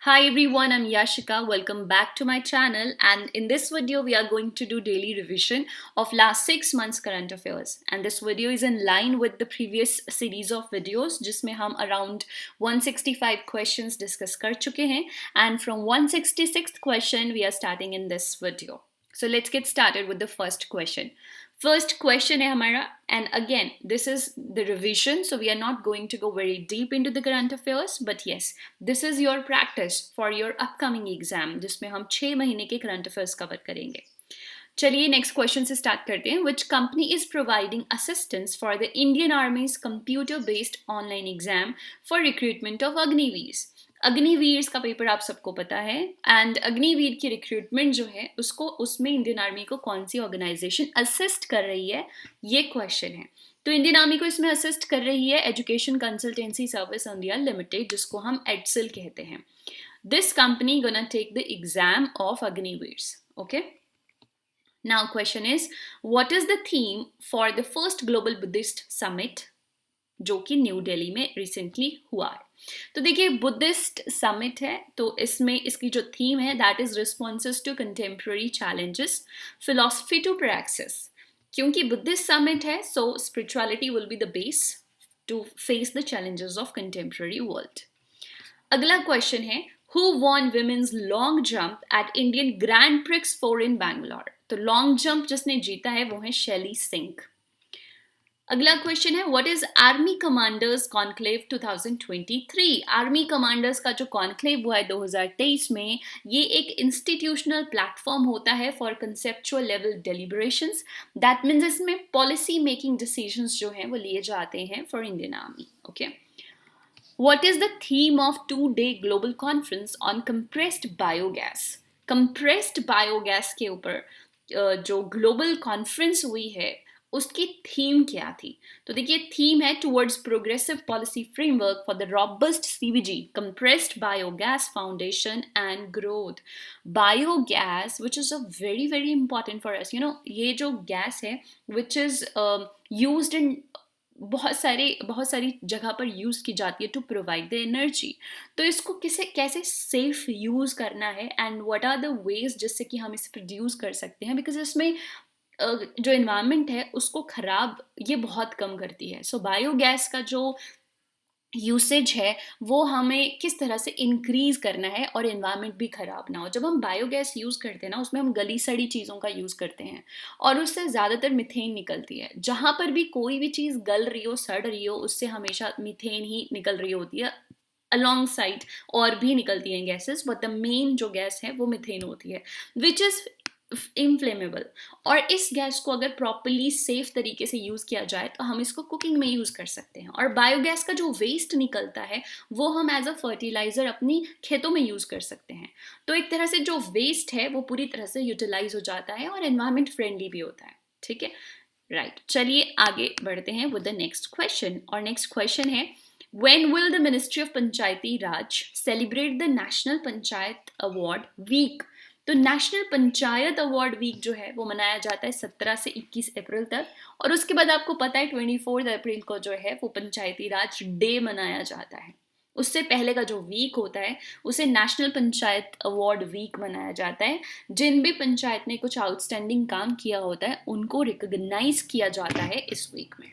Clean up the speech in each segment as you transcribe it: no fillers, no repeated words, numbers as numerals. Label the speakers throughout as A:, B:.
A: Hi everyone, I'm Yashika. Welcome back to my channel. And in this video, we are going to do daily revision of last 6 months current affairs. And this video is in line with the previous series of videos, जिसमें हम around 165 questions discuss कर चुके हैं. And from 166th question, we are starting in this video. So let's get started with the first question. First question है हमारा, and again this is the revision, so we are not going to go very deep into the current affairs, but yes, this is your practice for your upcoming exam जिसमें हम 6 महीने के current affairs cover करेंगे. चलिए next question से start करते हैं. Which company is providing assistance for the Indian army's computer based online exam for recruitment of Agniveers. Agniveer का पेपर आप सबको पता है, एंड अग्निवीर की रिक्रूटमेंट जो है उसको उसमें इंडियन आर्मी को कौन सी ऑर्गेनाइजेशन असिस्ट कर रही है, ये क्वेश्चन है. तो इंडियन आर्मी को इसमें असिस्ट कर रही है education consultancy service India limited, जिसको हम एडसिल कहते हैं. This company gonna take the exam of Agniveers. Okay. Now question is, what is the theme for the first global Buddhist summit जो कि न्यू दिल्ली में रिसेंटली हुआ है. तो देखिए बुद्धिस्ट समिट है, तो इसमें इसकी जो थीम है that is responses to contemporary challenges, philosophy to practice. क्योंकि बुद्धिस्ट समिट है, so spirituality will be the base to face the challenges of contemporary world. अगला क्वेश्चन है, who won women's long jump at Indian grand Prix 4 in Bangalore. तो long jump जिसने जीता है वो है शैली सिंह. अगला क्वेश्चन है, what is army commanders conclave 2023. Army commanders का जो कॉन्क्लेव हुआ है 2023 में, ये एक इंस्टीट्यूशनल प्लेटफॉर्म होता है for conceptual level deliberations. That means इसमें पॉलिसी मेकिंग डिसीजंस जो हैं वो लिए जाते हैं for Indian army. Okay. What is the theme of 2-day global conference on compressed biogas? Compressed biogas के ऊपर जो ग्लोबल कॉन्फ्रेंस हुई है उसकी थीम क्या थी. तो देखिए थीम है towards progressive policy framework for the robust CBG compressed biogas foundation and growth. Biogas which is a very very important for us, you know, ये जो गैस है विच इज़ यूज्ड इन बहुत सारी जगह पर यूज़ की जाती है टू प्रोवाइड द एनर्जी. तो इसको कैसे सेफ यूज़ करना है and what are the ways जिससे कि हम इसे प्रोड्यूस कर सकते हैं, बिकॉज इसमें जो इन्वायरमेंट है उसको ख़राब ये बहुत कम करती है. सो बायोगैस का जो यूसेज है वो हमें किस तरह से इंक्रीज़ करना है और एनवायरनमेंट भी ख़राब ना हो. जब हम बायोगैस यूज़ करते हैं ना, उसमें हम गली सड़ी चीज़ों का यूज़ करते हैं और उससे ज़्यादातर मीथेन निकलती है. जहाँ पर भी कोई भी चीज़ गल रही हो, सड़ रही हो, उससे हमेशा मीथेन ही निकल रही होती है. अलॉन्ग साइड और भी निकलती हैं गैसेस, बट द मेन जो गैस है वो मीथेन होती है विच इज़ इनफ्लेमेबल. और इस गैस को अगर प्रॉपरली सेफ तरीके से यूज़ किया जाए तो हम इसको कुकिंग में यूज़ कर सकते हैं. और बायोगैस का जो वेस्ट निकलता है वो हम एज अ फर्टिलाइज़र अपनी खेतों में यूज़ कर सकते हैं. तो एक तरह से जो वेस्ट है वो पूरी तरह से यूटिलाइज हो जाता है और एनवायरमेंट फ्रेंडली भी होता है. ठीक है, राइट. चलिए आगे बढ़ते हैं विद द नेक्स्ट क्वेश्चन. और नेक्स्ट क्वेश्चन है, when will the Ministry of Panchayati Raj celebrate the National Panchayat Award Week? तो नेशनल पंचायत अवार्ड वीक जो है वो मनाया जाता है 17 से 21 अप्रैल तक. और उसके बाद आपको पता है 24 अप्रैल को जो है वो पंचायती राज डे मनाया जाता है. उससे पहले का जो वीक होता है उसे नेशनल पंचायत अवार्ड वीक मनाया जाता है. जिन भी पंचायत ने कुछ आउटस्टैंडिंग काम किया होता है उनको रिकॉग्नाइज किया जाता है इस वीक में.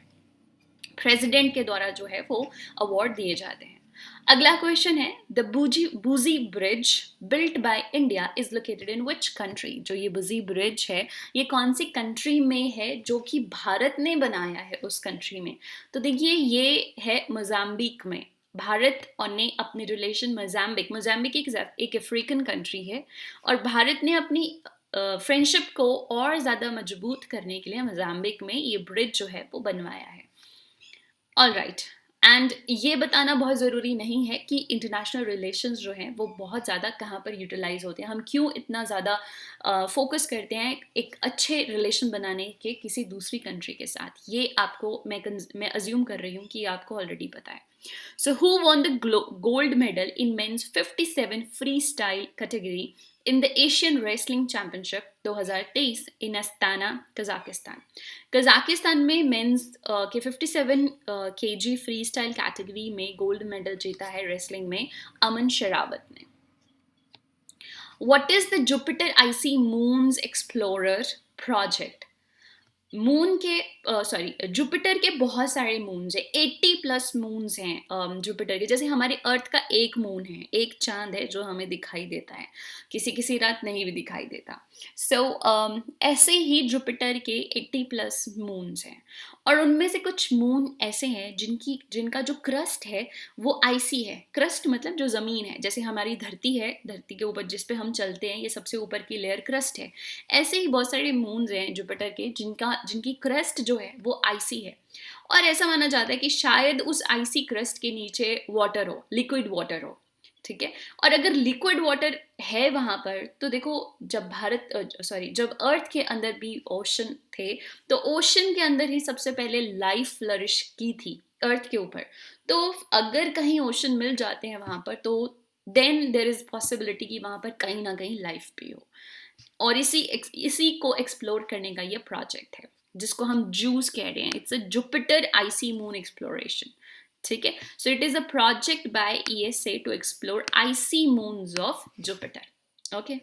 A: प्रेसिडेंट के द्वारा जो है वो अवार्ड दिए जाते हैं. अगला क्वेश्चन है, द बूजी bridge built by India is located in which country. जो ये बूजी ब्रिज है ये कौन सी कंट्री में है जो कि भारत ने बनाया है उस कंट्री में. तो देखिए ये है मोजाम्बिक में. भारत और ने अपने रिलेशन मोजाम्बिक एक अफ्रीकन कंट्री है और भारत ने अपनी फ्रेंडशिप को और ज़्यादा मजबूत करने के लिए मोजाम्बिक में ये ब्रिज जो है वो बनवाया है. All right. एंड ये बताना बहुत ज़रूरी नहीं है कि इंटरनेशनल रिलेशंस जो हैं वो बहुत ज़्यादा कहाँ पर यूटिलाइज होते हैं. हम क्यों इतना ज़्यादा फोकस करते हैं एक अच्छे रिलेशन बनाने के किसी दूसरी कंट्री के साथ, ये आपको मैं अज्यूम कर रही हूँ कि आपको ऑलरेडी पता है. So who won the gold medal in men's 57 freestyle category in the Asian Wrestling Championship 2023 in Astana, Kazakhstan? Kazakhstan में मेंस के 57 केजी फ्री स्टाइल कैटेगरी में गोल्ड मेडल जीता है रेसलिंग में अमन शरावत ने. What is the Jupiter Icy Moons Explorer project? Moon के sorry Jupiter के बहुत सारे मून्स हैं, 80+ मून्स हैं जुपिटर के। जैसे हमारे अर्थ का एक मून है, एक चांद है जो हमें दिखाई देता है, किसी किसी रात नहीं भी दिखाई देता। ऐसे ही जुपिटर के 80+ मून्स हैं, और उनमें से कुछ मून ऐसे हैं जिनका जो क्रस्ट है वो आइसी है। क्रस्ट मतलब जो ज़मीन है, जैसे हमारी धरती है, धरती के ऊपर जिस पे हम चलते हैं, ये सबसे ऊपर की लेयर क्रस्ट है। ऐसे ही बहुत सारे मून्स हैं जुपिटर के जिनकी क्रस्ट जो है वो आइसी है, और ऐसा माना जाता है कि शायद उस आइसी क्रस्ट के नीचे वाटर हो, लिक्विड वाटर हो। ठीक है, और अगर लिक्विड वाटर है वहां पर, तो देखो जब अर्थ के अंदर भी ओशन थे, तो ओशन के अंदर ही सबसे पहले लाइफ फ्लरिश की थी अर्थ के ऊपर। तो अगर कहीं ओशन मिल जाते हैं वहां पर, तो देन देर इज पॉसिबिलिटी कि वहां पर कहीं ना कहीं लाइफ भी हो। और इसी को एक्सप्लोर करने का ये प्रोजेक्ट है, जिसको हम जूस कह रहे हैं। It's a Jupiter icy moon exploration. ठीक है, so it is a project by ESA to explore icy moons of Jupiter. Okay,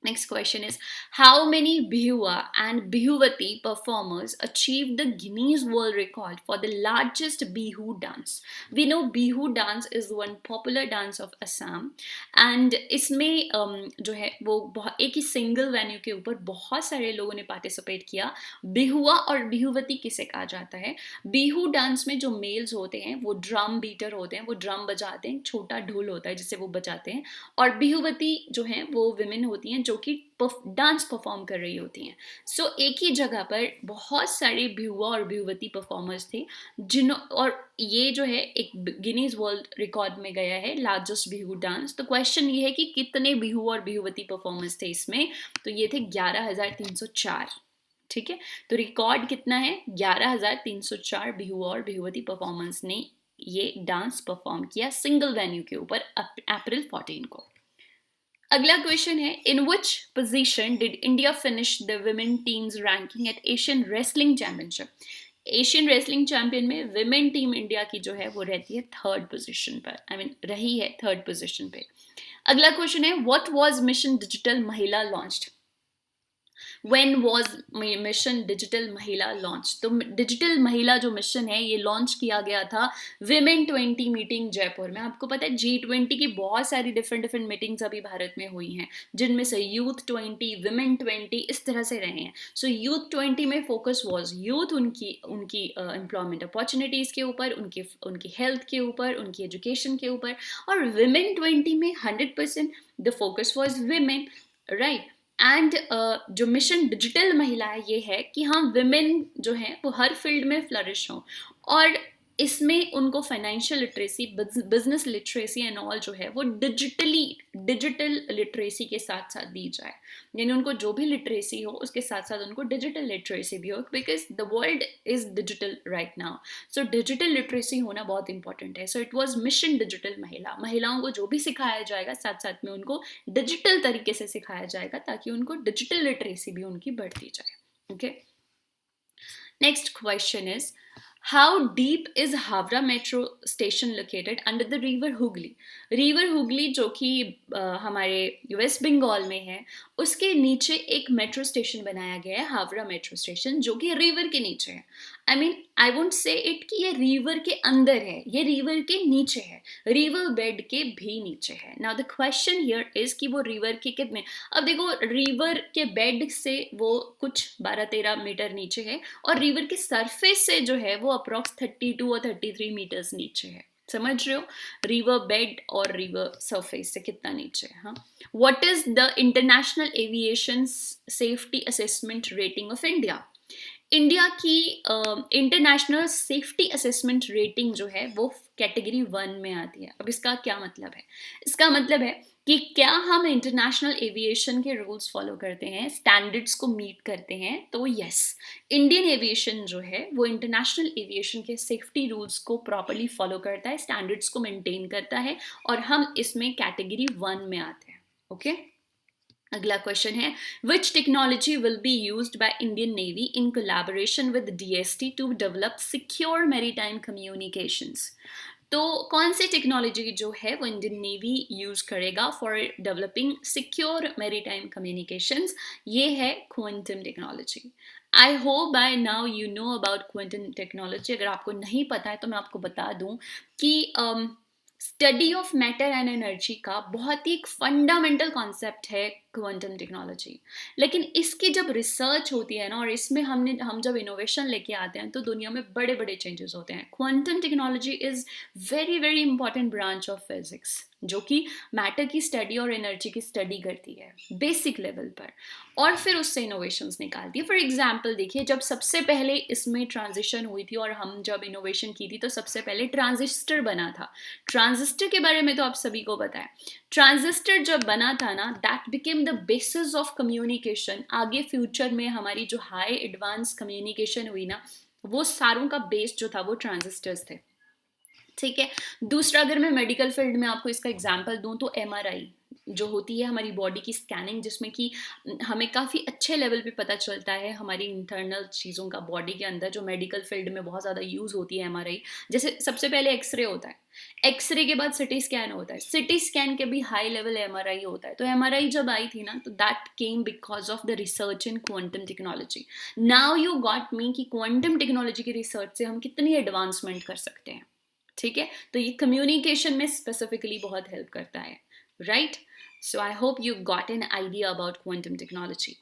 A: next question is, how many Bihuwa and Bihuvati performers achieved the Guinness World Record for the largest Bihu dance? We know Bihu dance is one popular dance of Assam, and इसमें जो है वो एक ही single venue के ऊपर बहुत सारे लोगों ने पार्टिसिपेट किया। बिहुआ और बिहुवती किसे कहा जाता है? बिहू डांस में जो मेल्स होते हैं वो ड्रम बीटर होते हैं, वो ड्रम बजाते हैं, छोटा ढोल होता है जिससे वो बजाते हैं। और बिहुवती जो हैं वो विमेन होती हैं जो कि डांस परफॉर्म कर रही होती हैं। एक ही जगह पर बहुत सारे बिहुआ और बिहुवती परफॉर्मर्स थे, और ये जो है एक गिनीज वर्ल्ड रिकॉर्ड में गया है, लार्जेस्ट बिहू डांस। तो क्वेश्चन ये है कि कितने बिहू और बिहुवती परफॉर्मर्स थे इसमें? तो ये थे 11,304। ठीक है, तो रिकॉर्ड कितना है? 11,304 बिहू और बिहुवती परफॉर्मर्स ने ये डांस परफॉर्म किया सिंगल वेन्यू के ऊपर अप्रैल 14 को। अगला क्वेश्चन है, in which position did India finish the women team's ranking at Asian wrestling championship? Asian wrestling champion में विमेन टीम इंडिया की जो है वो रहती है 3rd पोजीशन पर, रही है 3rd पोजीशन पे। अगला क्वेश्चन है, व्हाट वाज मिशन डिजिटल महिला launched? When was mission digital महिला लॉन्च? तो डिजिटल महिला जो मिशन है ये लॉन्च किया गया था विमेन 20 मीटिंग जयपुर में। आपको पता है G20 की बहुत सारी डिफरेंट मीटिंग्स अभी भारत में हुई हैं, जिनमें से यूथ 20, विमेन 20 इस तरह से रहे हैं। यूथ 20 में फोकस वॉज यूथ, उनकी एम्प्लॉयमेंट अपॉर्चुनिटीज़ के ऊपर, उनकी हेल्थ के ऊपर, उनकी एजुकेशन के ऊपर। और विमेन 20 में 100% the focus was women, right. And जो मिशन डिजिटल महिला है ये है कि हाँ, विमेन जो है वो हर फील्ड में फ्लरिश हों, और इसमें उनको financial literacy, business literacy and all जो है वो डिजिटल लिटरेसी के साथ साथ दी जाए। यानी उनको जो भी लिटरेसी हो उसके साथ साथ उनको डिजिटल लिटरेसी भी हो, because the world is digital right now. So digital literacy होना बहुत इंपॉर्टेंट है। इट वॉज मिशन डिजिटल महिला। महिलाओं को जो भी सिखाया जाएगा साथ साथ में उनको डिजिटल तरीके से सिखाया जाएगा, ताकि उनको डिजिटल लिटरेसी भी उनकी बढ़ती जाए। Okay, next question is, how deep is Havra metro station located under the river Hooghly? River Hooghly जो कि हमारे वेस्ट बंगाल में है, उसके नीचे एक मेट्रो स्टेशन बनाया गया है, हावड़ा मेट्रो स्टेशन, जो कि रिवर के नीचे है। आई वोंट से इट कि ये रिवर के अंदर है, ये रिवर के नीचे है, रिवर बेड के भी नीचे है। Now the question here is कि वो रिवर के कितने, अब देखो रिवर के बेड से वो कुछ 12-13 मीटर नीचे है, और रिवर के सरफेस से जो है वो अप्रॉक्स 32 और 33 मीटर्स नीचे है। समझ रहे हो, रिवर बेड और रिवर सरफेस से कितना नीचे है। हाँ, what is the international aviation safety assessment rating of India? India की इंटरनेशनल सेफ्टी असेसमेंट रेटिंग जो है वो कैटेगरी 1 में आती है। अब इसका क्या मतलब है? इसका मतलब है कि क्या हम इंटरनेशनल एविएशन के रूल्स फॉलो करते हैं, स्टैंडर्ड्स को मीट करते हैं? तो यस, इंडियन एविएशन जो है वो इंटरनेशनल एविएशन के सेफ्टी रूल्स को प्रॉपरली फॉलो करता है, स्टैंडर्ड्स को मेंटेन करता है, और हम इसमें कैटेगरी 1 में आते हैं। ओके, अगला क्वेश्चन है, which technology will be used by Indian Navy in collaboration with DST to develop secure maritime communications? तो कौन सी टेक्नोलॉजी जो है वो इंडियन नेवी यूज़ करेगा for developing secure maritime communications, ये है quantum technology. I hope by now you know about quantum technology. अगर आपको नहीं पता है तो मैं आपको बता दूं कि study of matter and energy का बहुत ही एक फंडामेंटल कॉन्सेप्ट है क्वांटम टेक्नोलॉजी। लेकिन इसकी जब रिसर्च होती है ना, और इसमें हम जब इनोवेशन लेके आते हैं तो दुनिया में बड़े बड़े चेंजेस होते हैं। Quantum technology is very very important branch of physics, जो कि मैटर की स्टडी और एनर्जी की स्टडी करती है बेसिक लेवल पर, और फिर उससे इनोवेशंस निकालती है। फॉर एग्जांपल देखिए, जब सबसे पहले इसमें ट्रांजिशन हुई थी और हम जब इनोवेशन की थी तो सबसे पहले ट्रांजिस्टर बना था। ट्रांजिस्टर के बारे में तो आप सभी को पता है। ट्रांजिस्टर जब बना था ना, that became the basis of communication. आगे फ्यूचर में हमारी जो हाई एडवांस कम्युनिकेशन हुई ना, वो सारों का बेस जो था वो ट्रांजिस्टर्स थे। ठीक है। दूसरा, अगर मैं मेडिकल फील्ड में आपको इसका एग्जांपल दूं तो एमआरआई जो होती है हमारी बॉडी की स्कैनिंग, जिसमें कि हमें काफ़ी अच्छे लेवल पे पता चलता है हमारी इंटरनल चीज़ों का बॉडी के अंदर, जो मेडिकल फील्ड में बहुत ज़्यादा यूज़ होती है एमआरआई। जैसे सबसे पहले एक्सरे होता है, एक्सरे के बाद सिटी स्कैन होता है, सिटी स्कैन के भी हाई लेवल एमआरआई होता है। तो एमआरआई जब आई थी ना, तो that came because of the research in quantum technology. Now you got me कि क्वांटम टेक्नोलॉजी की रिसर्च से हम कितनी एडवांसमेंट कर सकते हैं। ठीक है, तो ये कम्युनिकेशन में स्पेसिफिकली बहुत हेल्प करता है, right? So I hope you got an idea about quantum technology.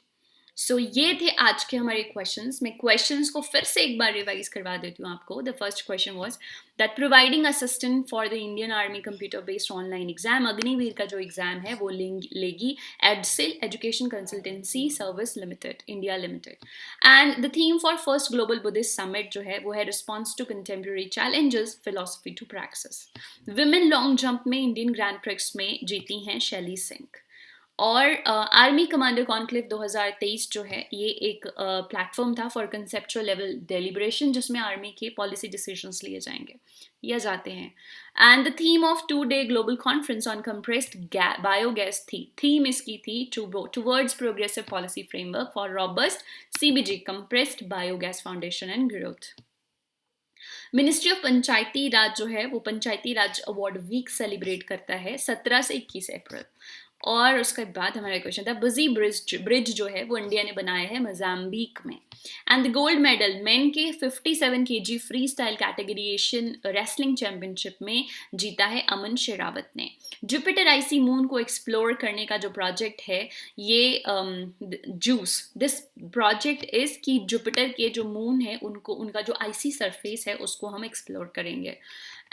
A: So ये थे आज के हमारे क्वेश्चंस। मैं क्वेश्चंस को फिर से एक बार रिवाइज करवा देती हूँ आपको। The first question was that providing assistant for the Indian Army computer based online exam, Agniveer का जो एग्जाम है वो लेगी EdCIL education consultancy service limited India limited. And the theme for first global Buddhist summit जो है वो है response to contemporary challenges philosophy to practice. Women long jump में इंडियन ग्रैंड प्रिक्स में जीती हैं शैली सिंह। और आर्मी कमांडर कॉन्क्लेव 2023 जो है ये एक प्लेटफॉर्म था फॉर कंसेप्चुअल लेवल डेलिब्रेशन, जिसमें आर्मी के पॉलिसी डिसीजंस लिए जाएंगे या जाते हैं। And the theme of 2 day global conference on compressed biogas थी, थीम इसकी थी towards progressive policy framework for robust CBG compressed biogas foundation and growth. Ministry of Panchayati Raj जो है वो Panchayati Raj award week celebrate करता है 17 से 21 अप्रैल। और उसके बाद हमारा क्वेश्चन था बुजी ब्रिज जो है वो इंडिया ने बनाया है मोजाम्बिक में। And the gold medal main के 57 KG free style category Asian wrestling championship में जीता है अमन शेरावत ने। जुपिटर आईसी मून को एक्सप्लोर करने का जो प्रोजेक्ट है ये जूस दिस प्रोजेक्ट इज कि जुपिटर के जो मून है उनको उनका जो आईसी सरफेस है उसको हम एक्सप्लोर करेंगे।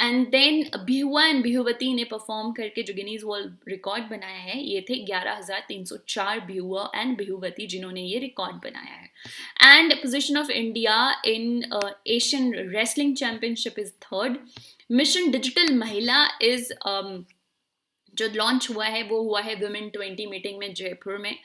A: एंड देन बिहुआ एंड बिहुवती ने परफॉर्म करके जो गिनीज वर्ल्ड रिकॉर्ड बनाया है ये थे 11,304 बिहुआ एंड बिहुवती जिन्होंने ये रिकॉर्ड बनाया है। And position of India in Asian wrestling championship is third. Mission digital महिला इज जो लॉन्च हुआ है वो हुआ है वुमेन 20 मीटिंग में जयपुर में।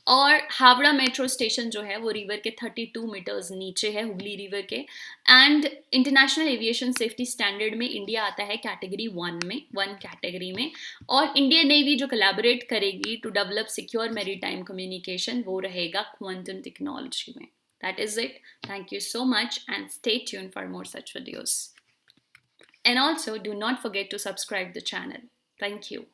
A: और हावड़ा मेट्रो स्टेशन जो है वो रिवर के 32 मीटर्स नीचे है, हुगली रिवर के। And international aviation safety standard में इंडिया आता है कैटेगरी 1 कैटेगरी में। और इंडियन नेवी जो कोलैबोरेट करेगी to develop secure maritime communication वो रहेगा क्वांटम टेक्नोलॉजी में। That is it. Thank you so much and stay tuned for more such videos. And also do not forget to subscribe the channel. Thank you.